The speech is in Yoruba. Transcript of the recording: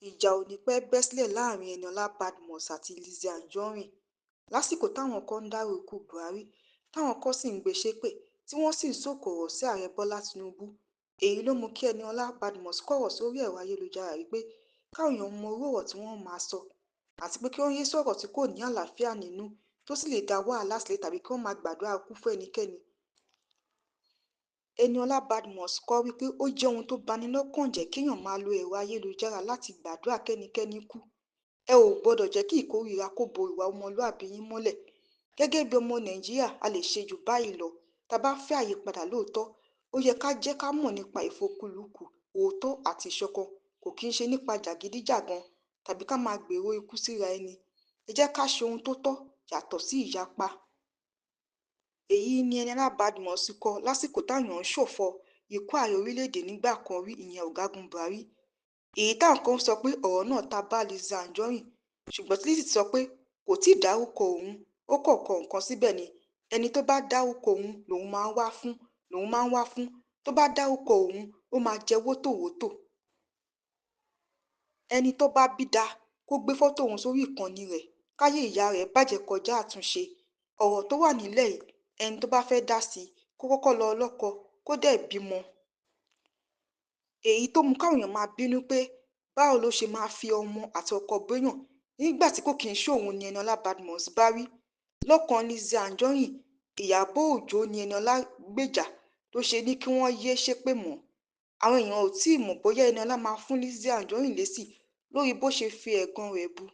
ìjà ò ní pẹ́ bẹ́ sílẹ̀ láàrin Eniola Badmus àti Lizzy Anjorin lásìkò táwọn kan ń dárò ikú Buhari táwọn kan sì ń gbé e ṣépè tí wọ́n sì ń sọ̀kò ọ̀rọ̀ sí ààrẹ Bọ́lá Tinubu. Èyí ló mú kí Eniola Badmus kọ̀rọ̀ sórí ẹ̀rọ ayélujára wípé káwọn èèyàn mọ irú ọ̀rọ̀ tí wọ́n máa sọ àti pé kí wọ́n yé sọ̀rọ̀ tí kò ní àlàáfíà nínú tó sì lè dá wàhálà sílẹ̀ tàbí kí wọ́n máa gbàdúrà kú fún ẹnikẹ́ni. Eniola Badmus kọ wípé ó jẹ́ ohun tó bani lọ́kàn jẹ́ kéèyàn máa lo ẹ̀rọ ayélujára láti gbàdúrà kẹ́nikẹ́ni kú. Ẹ ò gbọdọ̀ jẹ́ kí ìkórìíra kó bo ìwà ọmọlúàbí yín mọ́lẹ̀. Gẹ́gẹ́ bí ọmọ Nàìjíríà, a lè ṣe jù báyìí lọ. Tá a bá fẹ́ àyípadà lóòótọ́, ó yẹ ká jẹ́ ká mọ̀ nípa ìfikùnlukùn, òótọ́ àti ìṣọ̀kan. Kò kí ń ṣe nípa jàgídíjàgan tàbí ká máa gbèrò ikú síra ẹni. Ẹ jẹ́ ká ṣe ohun tó tọ́ yàtọ̀ sí ìyapa. Èyí ni Eniola Badmus kọ lásìkò táwọn èèyàn ń ṣọ̀fọ̀ ikú ààrẹ orílẹ̀-èdè nígbà kan rí, ìyẹn Ọ̀gágun Buhari. Èyí táwọn kan sọ pé ọ̀rọ̀ náà ta bá Lizzy Anjorin, ṣùgbọ́n tí Lizzy sọ pé kò tí ì dárúkọ òun, ó kọ̀ọ̀kan nǹkan síbẹ̀ ni. Ẹni tó bá dárúkọ òun lòun máa ń wá fún. Tó bá dárúkọ òun, ó máa jẹ wótòwótò. Ẹni tó bá bí dáa kó gbé fọ́tò òun sórí ìkànnì rẹ̀ káyé ìyá rẹ̀ bàjẹ́ kọjá àtúnṣe. Ọ̀rọ̀ tó wà nílẹ̀ yìí, ẹni tó bá fẹ́ dá sí i kó kọ́kọ́ lọ lọ́kọ kó dẹ̀ bímọ. Èyí tó mú káwọn èèyàn máa bínú pé báwo ló ṣe máa fi ọmọ àti ọkọ béèyàn nígbà tí kò kí ń ṣòun ni Eniola Badmus bá wí. Lọ́kàn Lizzy Anjorin, Ìyábọ̀ Òjó ni Eniola gbèjà ló ṣe ní kí wọ́n yéé ṣépè mọ́. Àwọn èèyàn ò tí ì mọ̀ bóyá Eniola máa fún Lizzy Anjorin lésì lórí bó ṣe fi ẹ̀gàn rẹ̀ bu.